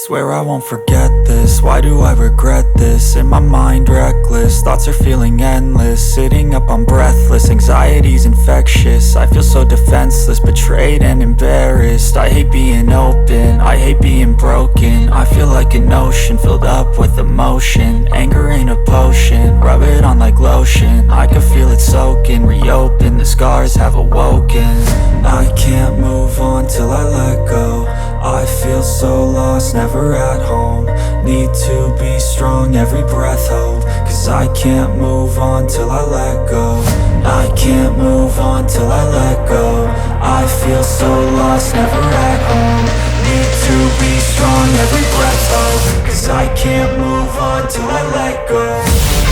Swear I won't forget this, why do I regret this? In my mind reckless, thoughts are feeling endless. Sitting up I'm breathless, anxiety's infectious. I feel so defenseless, betrayed and embarrassed. I hate being open, I hate being broken. I feel like an ocean filled up with emotion. Anger ain't a potion, rub it on like lotion. I can feel it soaking, reopen, the scars have awoken. I can't move on till I let go. I feel so lost, never at home. Need to be strong, every breath hope. Cause I can't move on till I let go. I can't move on till I let go. I feel so lost, never at home. Need to be strong, every breath hope. Cause I can't move on till I let go.